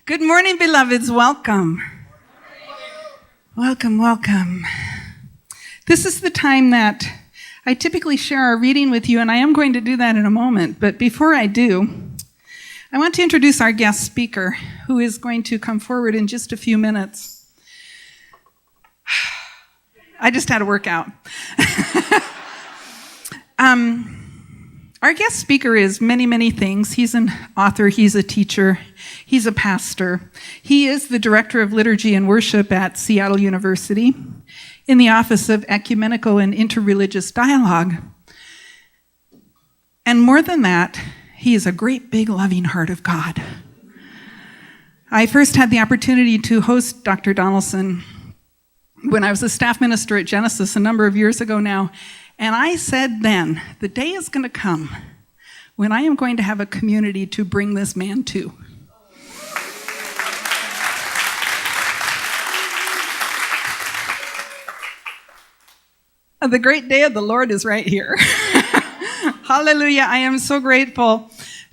Good morning, beloveds. Welcome. Welcome, welcome. This is the time that I typically share our reading with you, and I am going to do that in a moment. But before I do, I want to introduce our guest speaker, who is going to come forward in just a few minutes. I just had a workout. Our guest speaker is many, many things. He's an author, he's a teacher, he's a pastor. He is the director of liturgy and worship at Seattle University in the Office of Ecumenical and Interreligious Dialogue. And more than that, he is a great big loving heart of God. I first had the opportunity to host Dr. Donaldson when I was a staff minister at Genesis a number of years ago now. And I said then, the day is going to come when I am going to have a community to bring this man to. The great day of the Lord is right here. Hallelujah. I am so grateful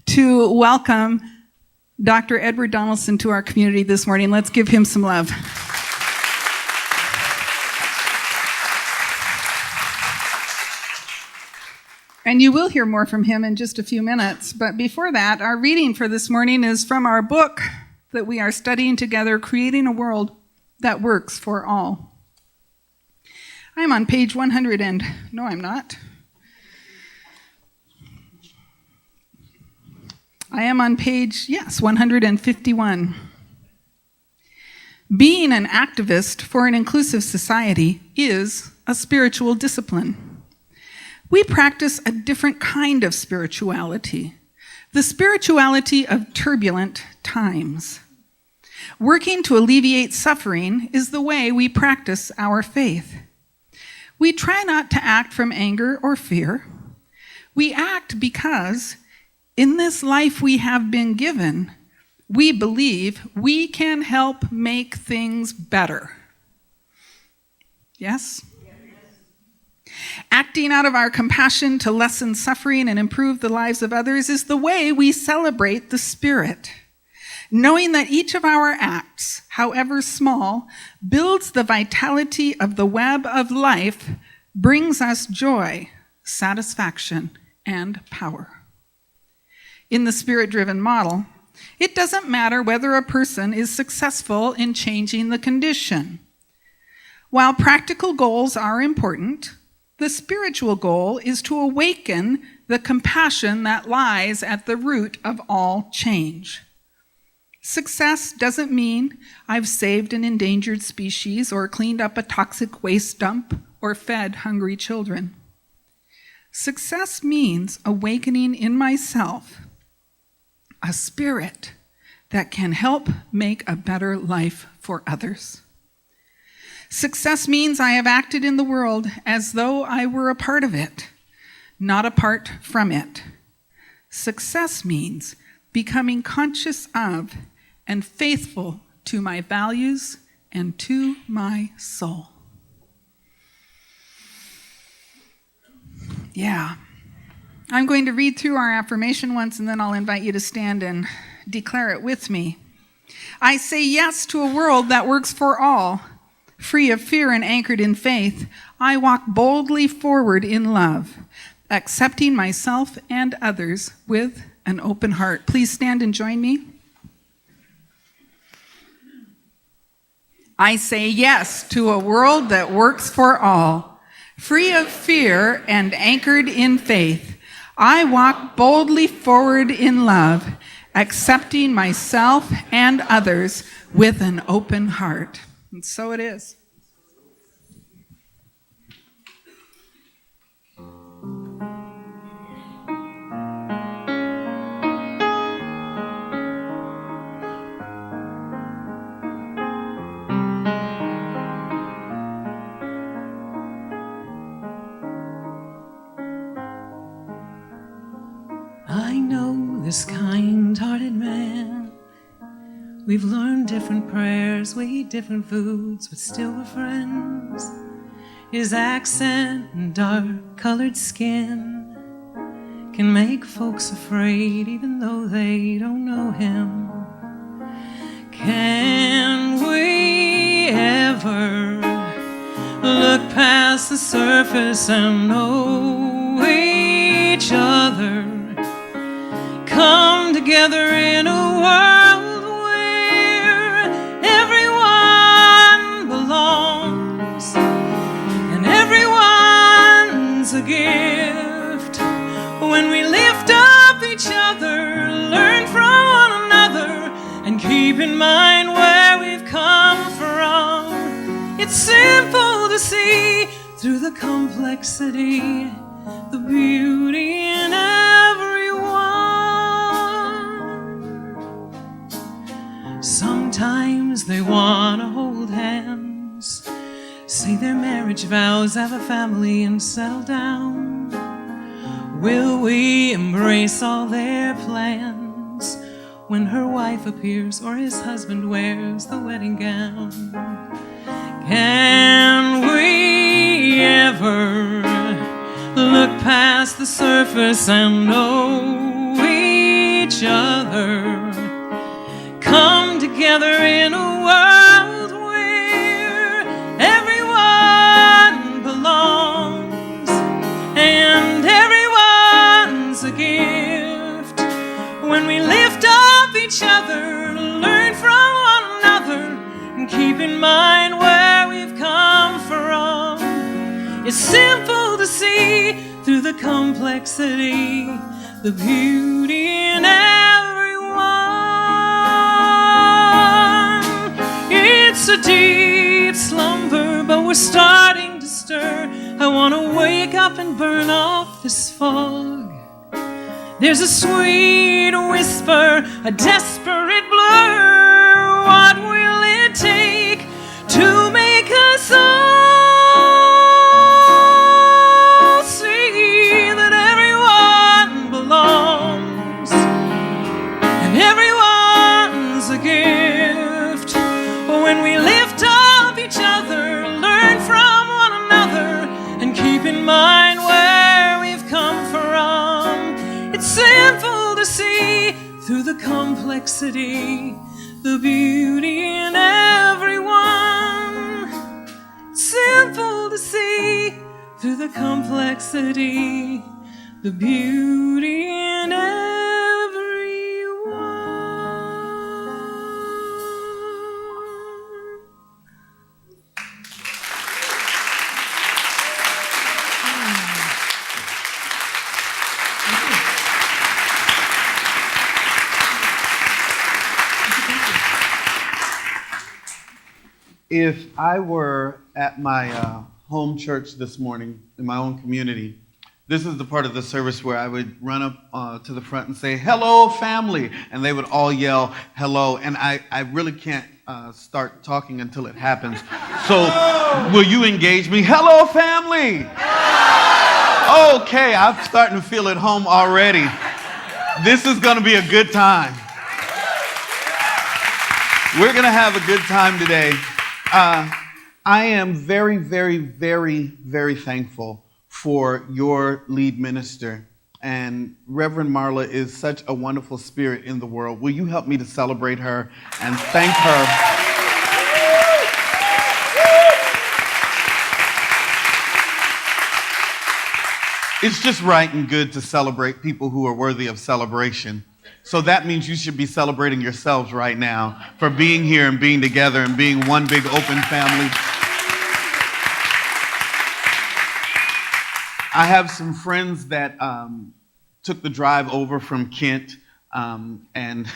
to welcome Dr. Edward Donaldson to our community this morning. Let's give him some love. And you will hear more from him in just a few minutes. But before that, our reading for this morning is from our book that we are studying together, Creating a World That Works for All. I'm on page 100 and... No, I'm not. I am on page, 151. Being an activist for an inclusive society is a spiritual discipline. We practice a different kind of spirituality, the spirituality of turbulent times. Working to alleviate suffering is the way we practice our faith. We try not to act from anger or fear. We act because in this life we have been given, we believe we can help make things better. Yes? Acting out of our compassion to lessen suffering and improve the lives of others is the way we celebrate the Spirit. Knowing that each of our acts, however small, builds the vitality of the web of life, brings us joy, satisfaction, and power. In the Spirit-driven model, it doesn't matter whether a person is successful in changing the condition. While practical goals are important, the spiritual goal is to awaken the compassion that lies at the root of all change. Success doesn't mean I've saved an endangered species or cleaned up a toxic waste dump or fed hungry children. Success means awakening in myself a spirit that can help make a better life for others. Success means I have acted in the world as though I were a part of it, not apart from it. Success means becoming conscious of and faithful to my values and to my soul. Yeah. I'm going to read through our affirmation once, and then I'll invite you to stand and declare it with me. I say yes to a world that works for all. Free of fear and anchored in faith, I walk boldly forward in love, accepting myself and others with an open heart. Please stand and join me. I say yes to a world that works for all. Free of fear and anchored in faith, I walk boldly forward in love, accepting myself and others with an open heart. And so it is. I know this kind-hearted man. We've learned different prayers, we eat different foods, but still we're friends. His accent and dark-colored skin can make folks afraid even though they don't know him. Can we ever look past the surface and know each other? Come together in a world where everyone belongs and everyone's a gift. When we lift up each other, learn from one another, and keep in mind where we've come from. It's simple to see through the complexity, the beauty in everyone. Sometimes they want to hold hands, say their marriage vows, have a family and settle down. Will we embrace all their plans when her wife appears or his husband wears the wedding gown? Can we ever look past the surface and know each other? Come together in a world where everyone belongs and everyone's a gift. When we lift up each other, learn from one another, and keep in mind where we've come from. It's simple to see through the complexity, the beauty in everyone. It's a deep slumber, but we're starting to stir. I want to wake up and burn off this fog. There's a sweet whisper, a desperate blur. What will it take to make us all see that everyone belongs and everyone's a gift? When we lift up each other, learn from one another, and keep in mind where we've come from. It's simple to see through the complexity, the beauty in everyone. Simple to see through the complexity, the beauty in everyone. If I were at my home church this morning in my own community, this is the part of the service where I would run up to the front and say, "Hello, family," and they would all yell, "Hello," and I really can't start talking until it happens. So will you engage me? Hello, family! Okay, I'm starting to feel at home already. This is going to be a good time. We're going to have a good time today. I am very, very, very, very thankful for your lead minister. And Reverend Marla is such a wonderful spirit in the world. Will you help me to celebrate her and thank her? It's just right and good to celebrate people who are worthy of celebration. So that means you should be celebrating yourselves right now for being here and being together and being one big open family. I have some friends that took the drive over from Kent, and and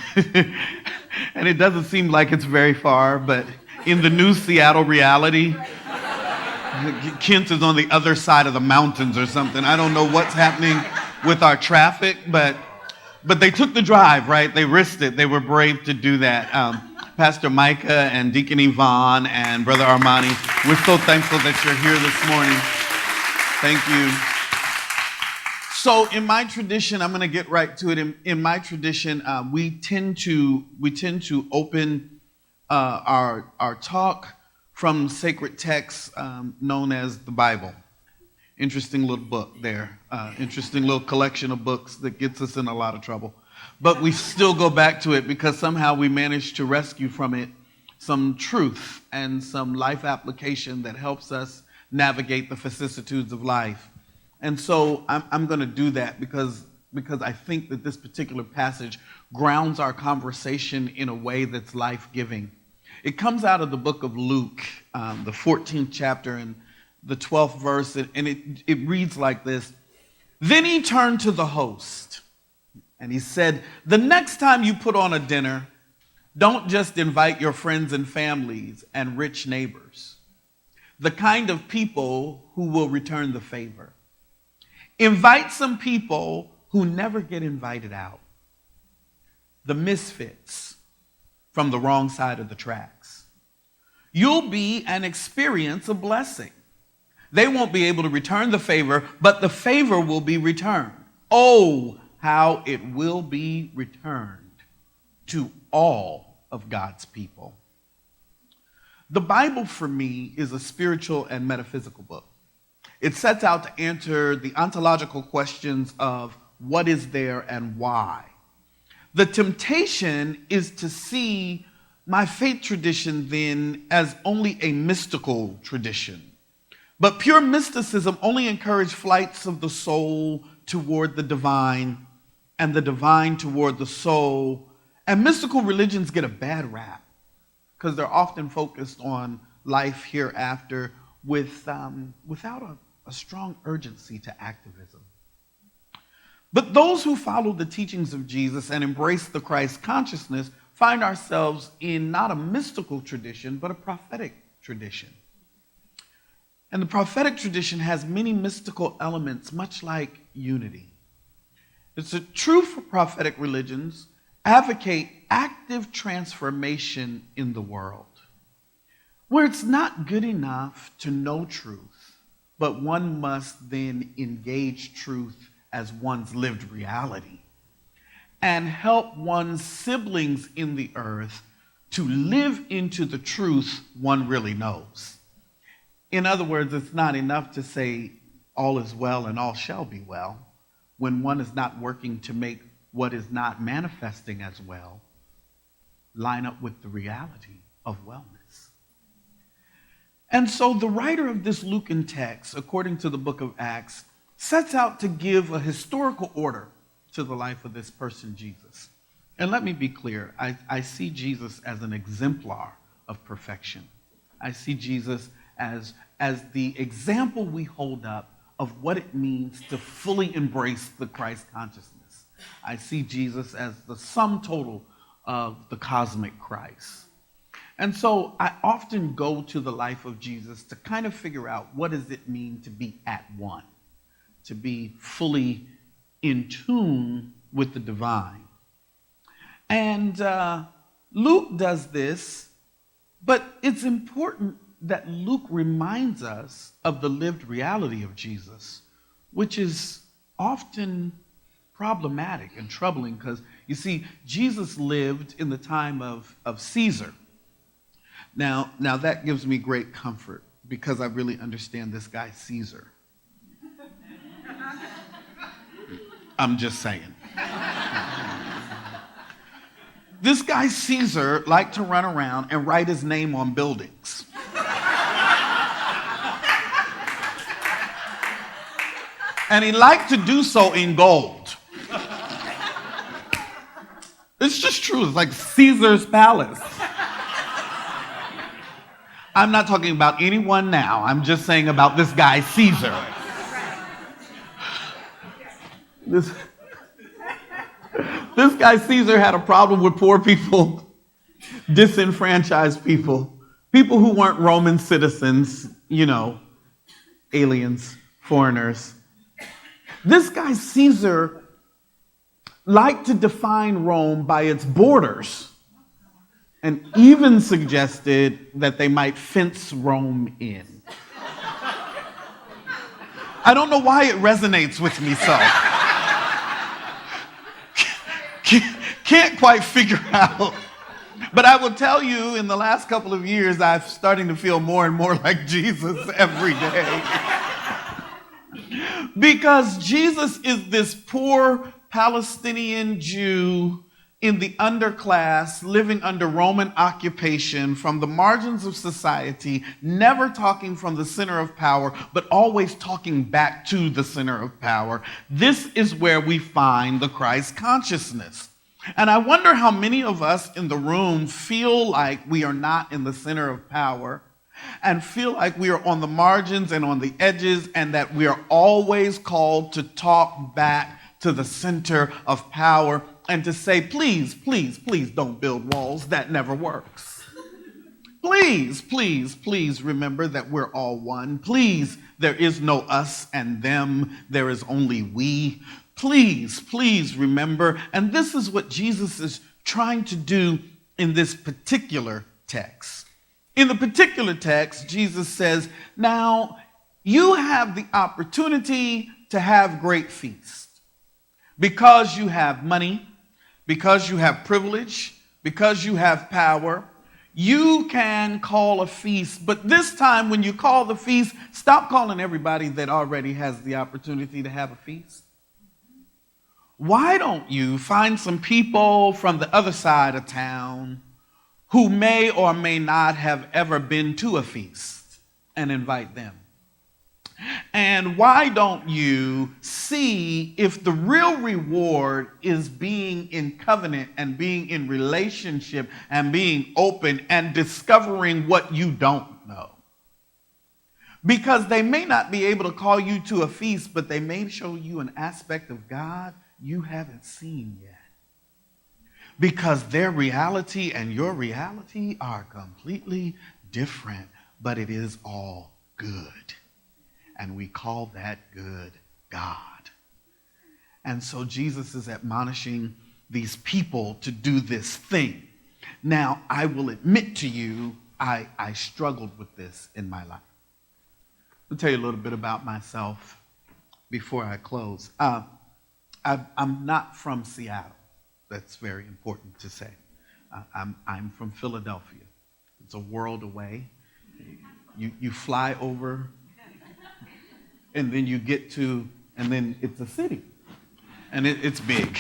it doesn't seem like it's very far, but in the new Seattle reality, Kent is on the other side of the mountains or something. I don't know what's happening with our traffic, but they took the drive, right? They risked it. They were brave to do that. Pastor Micah and Deacon Yvonne and Brother Armani, we're so thankful that you're here this morning. Thank you. So in my tradition, I'm going to get right to it. In my tradition, we tend to open our talk from sacred texts known as the Bible. Interesting little book there. Interesting little collection of books that gets us in a lot of trouble. but we still go back to it because somehow we managed to rescue from it some truth and some life application that helps us navigate the vicissitudes of life. And so I'm going to do that because I think that this particular passage grounds our conversation in a way that's life-giving. It comes out of the book of Luke, the 14th chapter and the 12th verse, and it reads like this. Then he turned to the host, and he said, the next time you put on a dinner, don't just invite your friends and families and rich neighbors, the kind of people who will return the favor. Invite some people who never get invited out, the misfits from the wrong side of the tracks. You'll be and experience a blessing. They won't be able to return the favor, but the favor will be returned. Oh, how it will be returned to all of God's people. The Bible, for me, is a spiritual and metaphysical book. It sets out to answer the ontological questions of what is there and why. The temptation is to see my faith tradition then as only a mystical tradition. But pure mysticism only encourages flights of the soul toward the divine and the divine toward the soul. And mystical religions get a bad rap because they're often focused on life hereafter without a strong urgency to activism. But those who follow the teachings of Jesus and embrace the Christ consciousness find ourselves in not a mystical tradition, but a prophetic tradition. And the prophetic tradition has many mystical elements, much like unity. It's a truth for prophetic religions advocate active transformation in the world, where it's not good enough to know truth, but one must then engage truth as one's lived reality and help one's siblings in the earth to live into the truth one really knows. In other words, it's not enough to say all is well and all shall be well when one is not working to make what is not manifesting as well line up with the reality of wellness. And so the writer of this Lucan text, according to the book of Acts, sets out to give a historical order to the life of this person, Jesus. And let me be clear, I see Jesus as an exemplar of perfection. I see Jesus as the example we hold up of what it means to fully embrace the Christ consciousness. I see Jesus as the sum total of the cosmic Christ. And so I often go to the life of Jesus to kind of figure out what does it mean to be at one, to be fully in tune with the divine. And Luke does this, but it's important that Luke reminds us of the lived reality of Jesus, which is often problematic and troubling because, you see, Jesus lived in the time of Caesar. Now that gives me great comfort because I really understand this guy, Caesar. I'm just saying. This guy, Caesar, liked to run around and write his name on buildings. And he liked to do so in gold. It's just true. It's like Caesar's palace. I'm not talking about anyone now. I'm just saying about this guy, Caesar. This guy, Caesar, had a problem with poor people, disenfranchised people, people who weren't Roman citizens, aliens, foreigners. This guy, Caesar, liked to define Rome by its borders and even suggested that they might fence Rome in. I don't know why it resonates with me so. Can't quite figure out. But I will tell you, in the last couple of years, I'm starting to feel more and more like Jesus every day. Because Jesus is this poor Palestinian Jew in the underclass, living under Roman occupation, from the margins of society, never talking from the center of power, but always talking back to the center of power. This is where we find the Christ consciousness. And I wonder how many of us in the room feel like we are not in the center of power and feel like we are on the margins and on the edges, and that we are always called to talk back to the center of power and to say, please, please, please don't build walls. That never works. Please, please, please remember that we're all one. Please, there is no us and them. There is only we. Please, please remember. And this is what Jesus is trying to do in this particular text. In the particular text, Jesus says, now you have the opportunity to have great feasts because you have money, because you have privilege, because you have power. You can call a feast, but this time when you call the feast, stop calling everybody that already has the opportunity to have a feast. Why don't you find some people from the other side of town who may or may not have ever been to a feast and invite them? And why don't you see if the real reward is being in covenant and being in relationship and being open and discovering what you don't know? Because they may not be able to call you to a feast, but they may show you an aspect of God you haven't seen yet. Because their reality and your reality are completely different, but it is all good. And we call that good God. And so Jesus is admonishing these people to do this thing. Now, I will admit to you, I struggled with this in my life. I'll tell you a little bit about myself before I close. I'm not from Seattle. That's very important to say. I'm from Philadelphia. It's a world away. You fly over, and then you get to, and then it's a city. And it's big.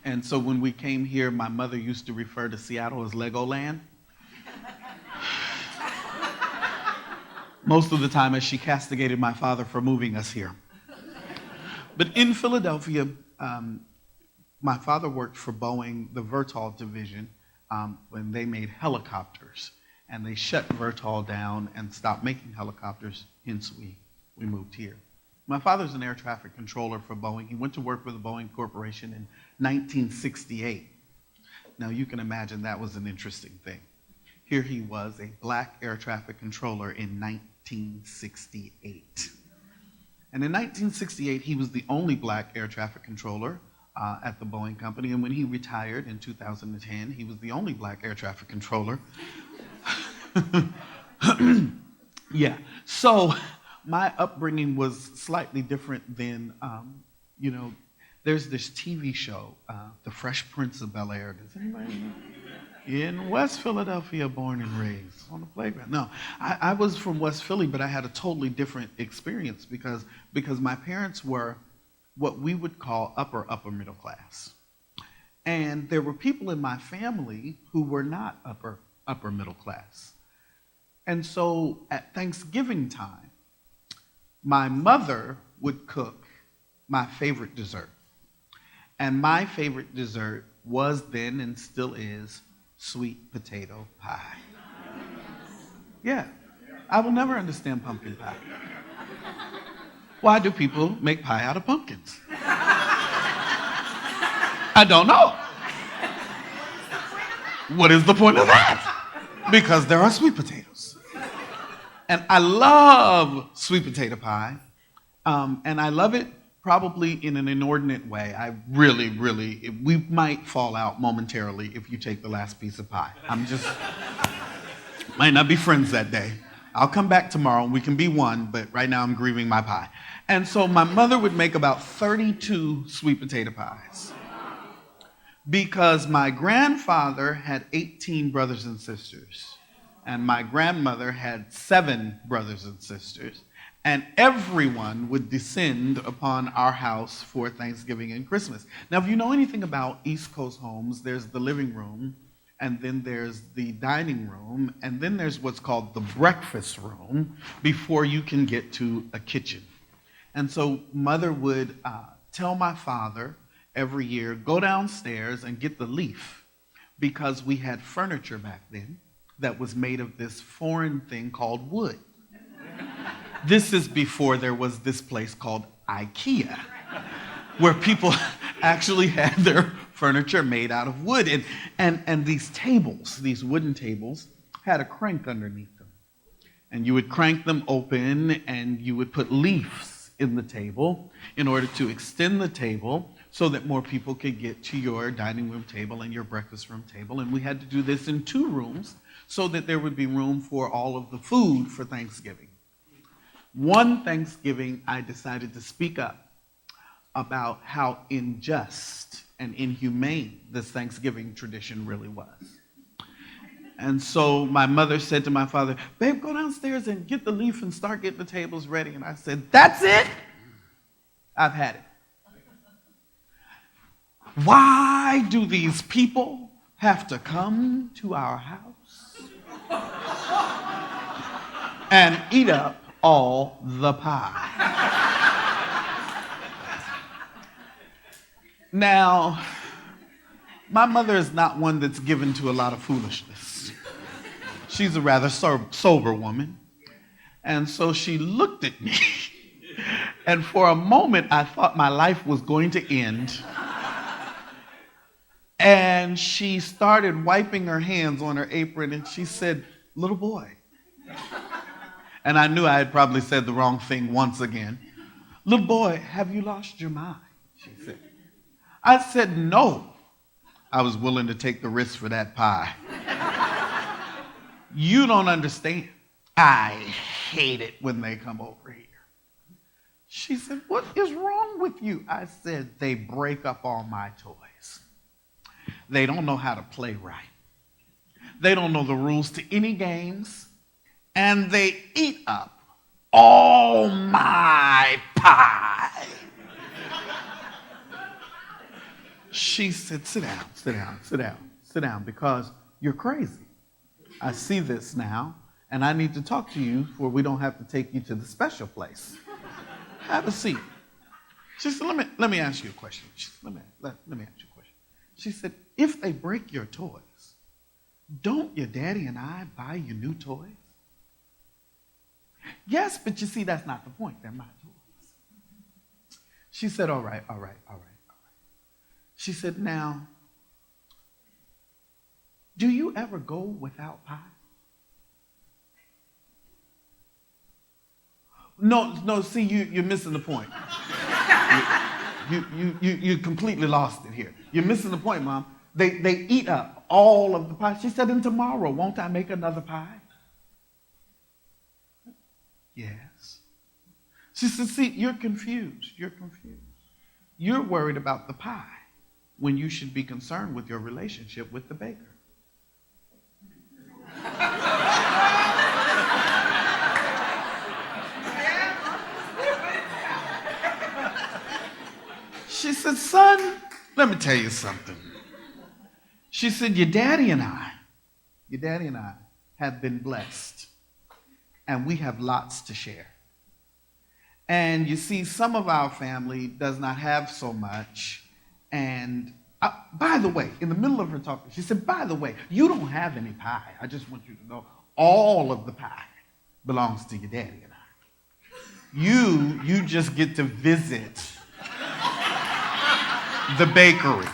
And so when we came here, my mother used to refer to Seattle as Legoland. Most of the time as she castigated my father for moving us here. But in Philadelphia, my father worked for Boeing, the Vertol division, when they made helicopters. And they shut Vertol down and stopped making helicopters, hence we moved here. My father's an air traffic controller for Boeing. He went to work for the Boeing Corporation in 1968. Now you can imagine that was an interesting thing. Here he was, a black air traffic controller in 1968. And in 1968, he was the only black air traffic controller at the Boeing company. And when he retired in 2010, he was the only black air traffic controller. Yeah, so my upbringing was slightly different than, there's this TV show, The Fresh Prince of Bel-Air. Does anybody know? In West Philadelphia, born and raised on the playground. No, I was from West Philly, but I had a totally different experience because my parents were what we would call upper middle class. And there were people in my family who were not upper middle class. And so at Thanksgiving time, my mother would cook my favorite dessert. And my favorite dessert was then and still is sweet potato pie. Yeah, I will never understand pumpkin pie. Why do people make pie out of pumpkins? I don't know. What is the point of that? Because there are sweet potatoes. And I love sweet potato pie. And I love it probably in an inordinate way. I really, we might fall out momentarily if you take the last piece of pie. Might not be friends that day. I'll come back tomorrow and we can be one, but right now I'm grieving my pie. And so my mother would make about 32 sweet potato pies because my grandfather had 18 brothers and sisters and my grandmother had 7 brothers and sisters. And everyone would descend upon our house for Thanksgiving and Christmas. Now, if you know anything about East Coast homes, there's the living room, and then there's the dining room, and then there's what's called the breakfast room before you can get to a kitchen. And so Mother would tell my father every year, go downstairs and get the leaf, because we had furniture back then that was made of this foreign thing called wood. This is before there was this place called IKEA, where people actually had their furniture made out of wood. And these tables, these wooden tables, had a crank underneath them. And you would crank them open, and you would put leaves in the table in order to extend the table so that more people could get to your dining room table and your breakfast room table. And we had to do this in 2 rooms so that there would be room for all of the food for Thanksgiving. One Thanksgiving, I decided to speak up about how unjust and inhumane this Thanksgiving tradition really was. And so my mother said to my father, babe, go downstairs and get the leaf and start getting the tables ready. And I said, that's it? I've had it. Why do these people have to come to our house and eat up all the pie? Now, my mother is not one that's given to a lot of foolishness. She's a rather sober woman. And so she looked at me, and for a moment I thought my life was going to end. And she started wiping her hands on her apron, and she said, little boy. And I knew I had probably said the wrong thing once again. Little boy, have you lost your mind? She said. I said, no. I was willing to take the risk for that pie. You don't understand. I hate it when they come over here. She said, what is wrong with you? I said, they break up all my toys. They don't know how to play right. They don't know the rules to any games. And they eat up all my pie. She said, sit down, sit down, sit down, sit down, because you're crazy. I see this now, and I need to talk to you for we don't have to take you to the special place. Have a seat. She said, let me ask you a question. Let me ask you a question. She said, if they break your toys, don't your daddy and I buy you new toys? Yes, but you see, that's not the point. They're my toys. She said, all right. She said, now, do you ever go without pie? No, see, you're missing the point. You completely lost it here. You're missing the point, Mom. They eat up all of the pie. She said, and tomorrow, won't I make another pie? Yes. She said, see, you're confused. You're worried about the pie when you should be concerned with your relationship with the baker. She said, son, let me tell you something. She said, your daddy and I have been blessed, and we have lots to share. And you see, some of our family does not have so much. And by the way, in the middle of her talk, she said, by the way, you don't have any pie. I just want you to know all of the pie belongs to your daddy and I. You just get to visit the bakery.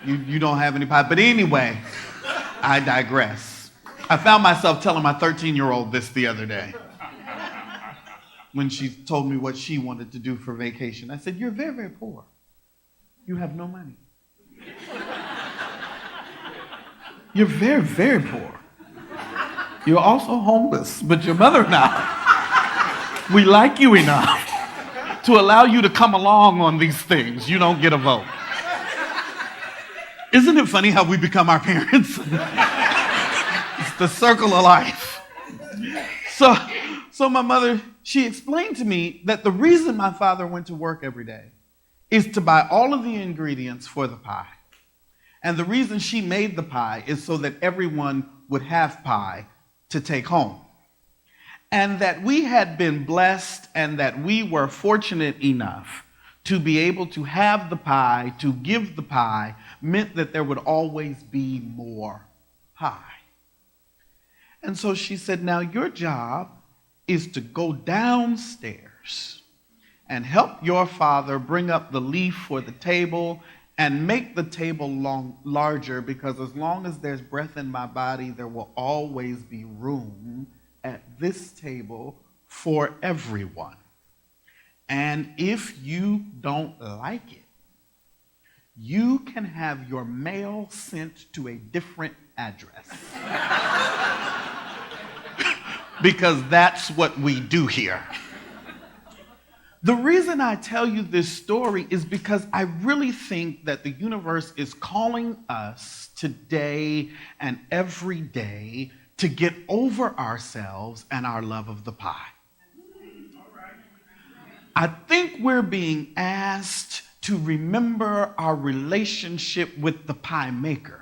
You don't have any pie. But anyway, I digress. I found myself telling my 13-year-old this the other day when she told me what she wanted to do for vacation. I said, you're very, very poor. You have no money. You're very, very poor. You're also homeless, but your mother and I, we like you enough to allow you to come along on these things. You don't get a vote. Isn't it funny how we become our parents? It's the circle of life. So my mother, she explained to me that the reason my father went to work every day is to buy all of the ingredients for the pie. And the reason she made the pie is so that everyone would have pie to take home. And that we had been blessed and that we were fortunate enough to be able to have the pie, to give the pie, meant that there would always be more pie. And so she said, now your job is to go downstairs and help your father bring up the leaf for the table and make the table larger, because as long as there's breath in my body, there will always be room at this table for everyone. And if you don't like it, you can have your mail sent to a different address. Because that's what we do here. The reason I tell you this story is because I really think that the universe is calling us today and every day to get over ourselves and our love of the pie. I think we're being asked to remember our relationship with the pie maker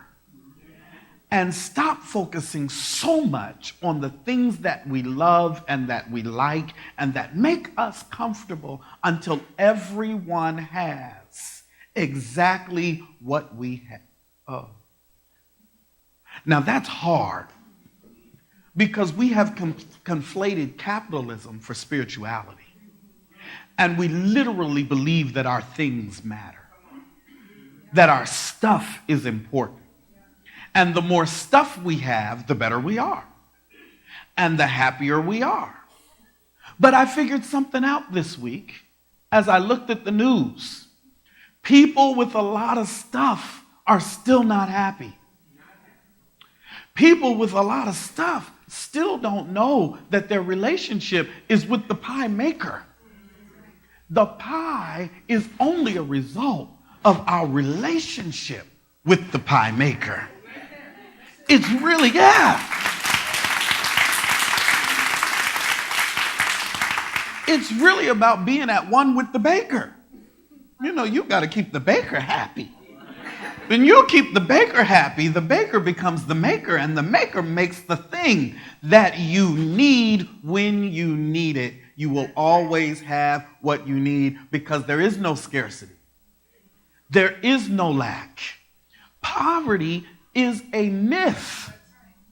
and stop focusing so much on the things that we love and that we like and that make us comfortable until everyone has exactly what we have. Oh. Now that's hard because we have conflated capitalism for spirituality. And we literally believe that our things matter, that our stuff is important. And the more stuff we have, the better we are. And the happier we are. But I figured something out this week as I looked at the news. People with a lot of stuff are still not happy. People with a lot of stuff still don't know that their relationship is with the pie maker. The pie is only a result of our relationship with the pie maker. It's really, yeah. It's really about being at one with the baker. You know, you got to keep the baker happy. When you keep the baker happy, the baker becomes the maker, and the maker makes the thing that you need when you need it. You will always have what you need because there is no scarcity. There is no lack. Poverty is a myth.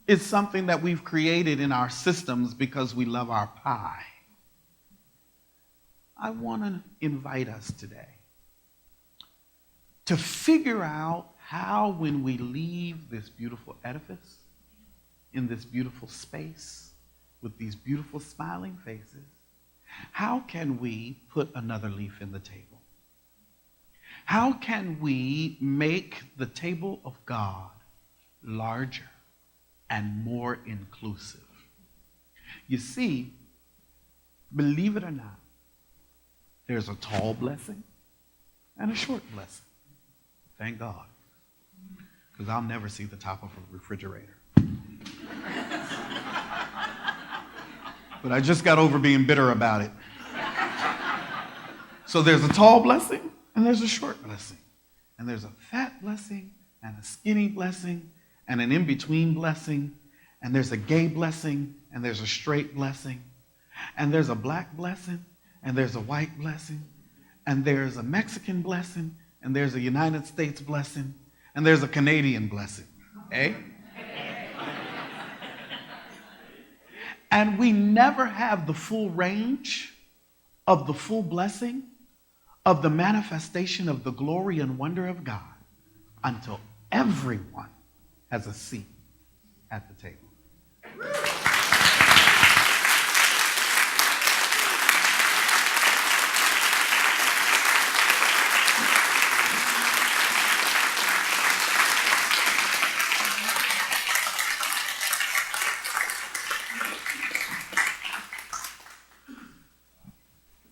It's something that we've created in our systems because we love our pie. I want to invite us today to figure out how, when we leave this beautiful edifice, in this beautiful space, with these beautiful smiling faces, how can we put another leaf in the table? How can we make the table of God larger and more inclusive? You see, believe it or not, there's a tall blessing and a short blessing. Thank God, because I'll never see the top of a refrigerator. But I just got over being bitter about it. So there's a tall blessing and there's a short blessing. And there's a fat blessing and a skinny blessing and an in-between blessing. And there's a gay blessing and there's a straight blessing. And there's a black blessing and there's a white blessing. And there's a Mexican blessing and there's a United States blessing and there's a Canadian blessing. Eh? And we never have the full range of the full blessing of the manifestation of the glory and wonder of God until everyone has a seat at the table.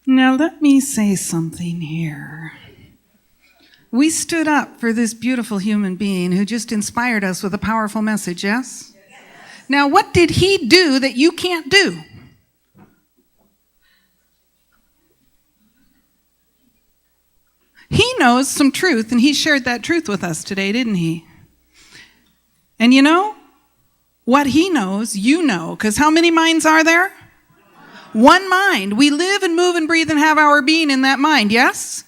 Now let me say something here. We stood up for this beautiful human being who just inspired us with a powerful message, yes? Now what did he do that you can't do? He knows some truth, and he shared that truth with us today, didn't he? And you know, what he knows, you know, because how many minds are there? One mind. We live and move and breathe and have our being in that mind, yes?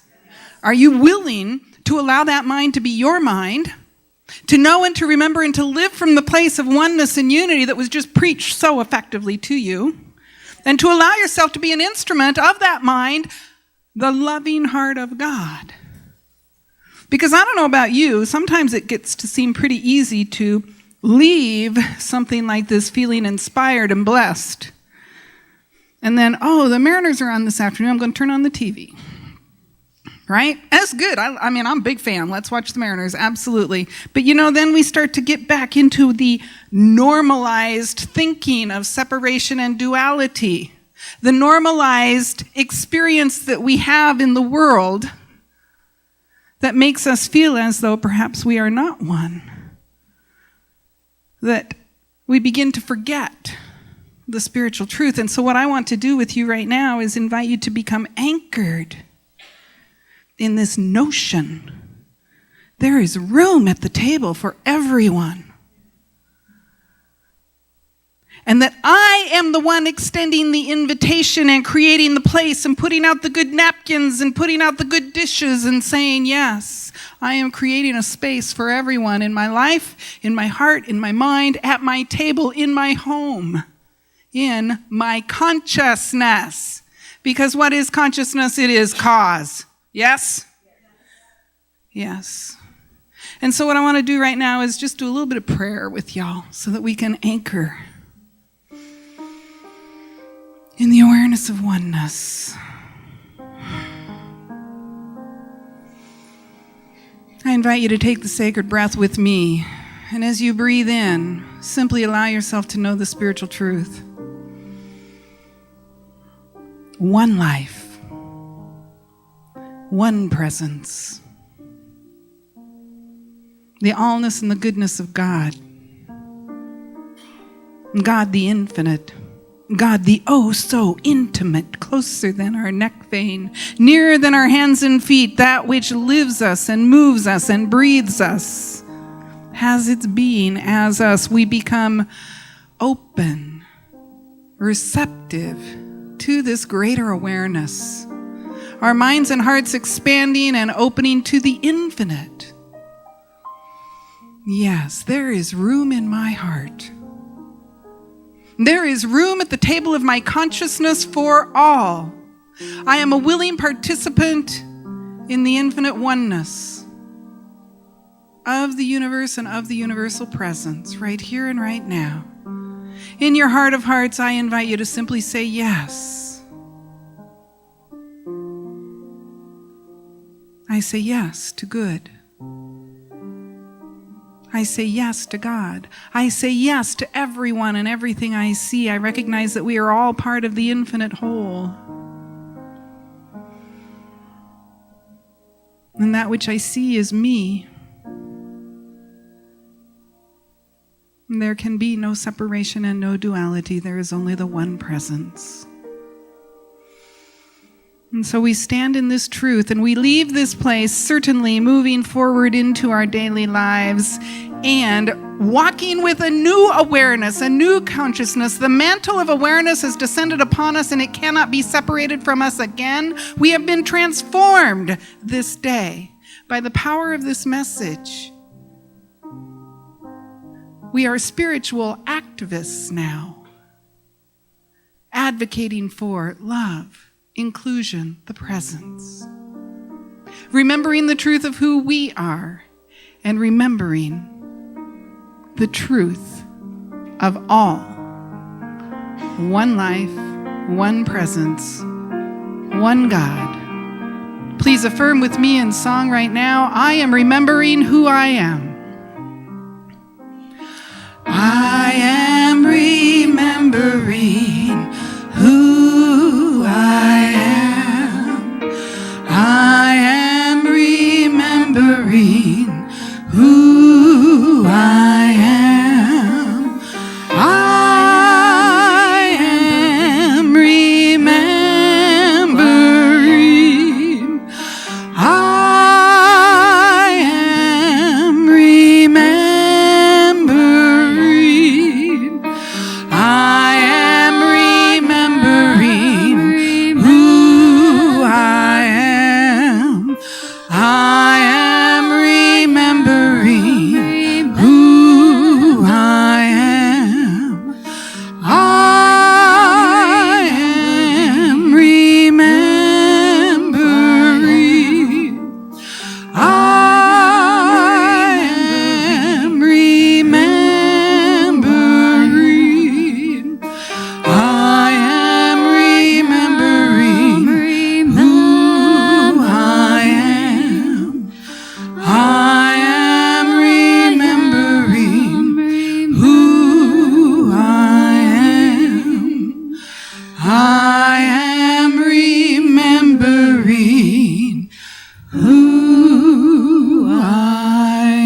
Are you willing to allow that mind to be your mind, to know and to remember and to live from the place of oneness and unity that was just preached so effectively to you, and to allow yourself to be an instrument of that mind, the loving heart of God? Because I don't know about you, sometimes it gets to seem pretty easy to leave something like this feeling inspired and blessed. And then, oh, the Mariners are on this afternoon, I'm going to turn on the TV. Right? That's good. I mean, I'm a big fan. Let's watch the Mariners, absolutely. But you know, then we start to get back into the normalized thinking of separation and duality, the normalized experience that we have in the world that makes us feel as though perhaps we are not one, that we begin to forget the spiritual truth. And so what I want to do with you right now is invite you to become anchored in this notion. There is room at the table for everyone. And that I am the one extending the invitation and creating the place and putting out the good napkins and putting out the good dishes and saying, yes, I am creating a space for everyone in my life, in my heart, in my mind, at my table, in my home, in my consciousness. Because what is consciousness? It is cause. Yes? Yes. And so what I want to do right now is just do a little bit of prayer with y'all so that we can anchor in the awareness of oneness. I invite you to take the sacred breath with me, and as you breathe in, simply allow yourself to know the spiritual truth. One life, one presence, the allness and the goodness of God, God the infinite, God the oh so intimate, closer than our neck vein, nearer than our hands and feet, that which lives us and moves us and breathes us, has its being as us. We become open, receptive to this greater awareness. Our minds and hearts expanding and opening to the infinite. Yes, there is room in my heart. There is room at the table of my consciousness for all. I am a willing participant in the infinite oneness of the universe and of the universal presence right here and right now. In your heart of hearts, I invite you to simply say yes. I say yes to good. I say yes to God. I say yes to everyone and everything I see. I recognize that we are all part of the infinite whole. And that which I see is me. And there can be no separation and no duality. There is only the one presence. And so we stand in this truth and we leave this place certainly moving forward into our daily lives and walking with a new awareness, a new consciousness. The mantle of awareness has descended upon us and it cannot be separated from us again. We have been transformed this day by the power of this message. We are spiritual activists now, advocating for love, inclusion, the presence. Remembering the truth of who we are and remembering the truth of all. One life, one presence, one God. Please affirm with me in song right now, I am remembering who I am. I am remembering who I am. I am remembering who I am. I am remembering. I I am remembering who I am. I am remembering. I am remembering. I am remembering who I am. I am remembering who I am. I am remembering who I am.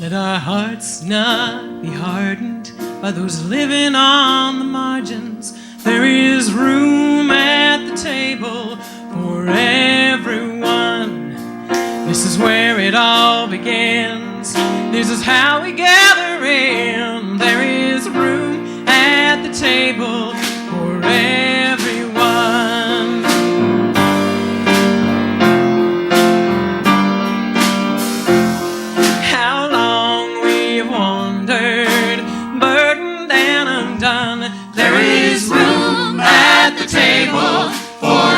Let our hearts not be hardened by those living on the margins. There is room at the table for everyone. This is where it all begins. This is how we gather in. There is room at the table for everyone. How long we've wandered, burdened and undone. There is room at the table for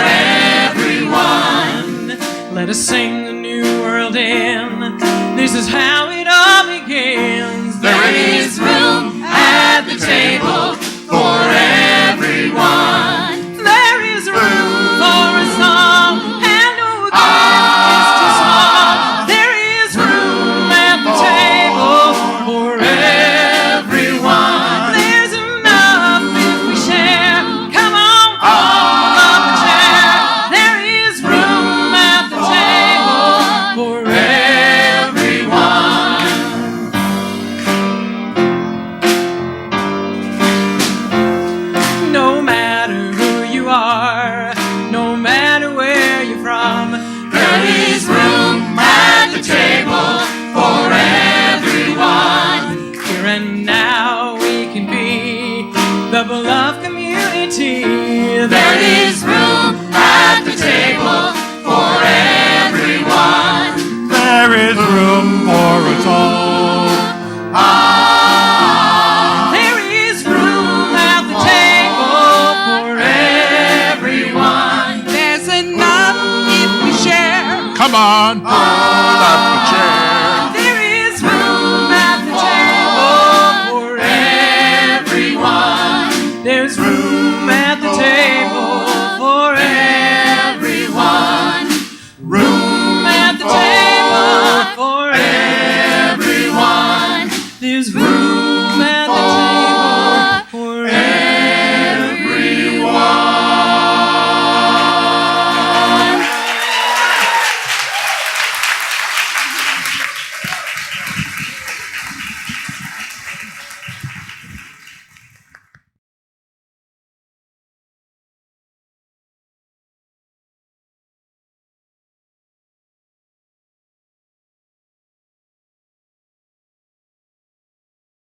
everyone. Let us sing the new world in. This is how it all begins. There is room at the table for everyone. There is room for us all, and no gift is too small. There is room at the table for everyone. There's enough if we share. Come on, pull up a chair. There is room at the table for everyone. No matter who you are, no matter where you're from, there is room at the table for everyone. Here and now we can be the beloved community. There is room at the table for everyone. There is room for us all. There is room at the table for everyone. There's enough if we share. Come on, pull up a chair.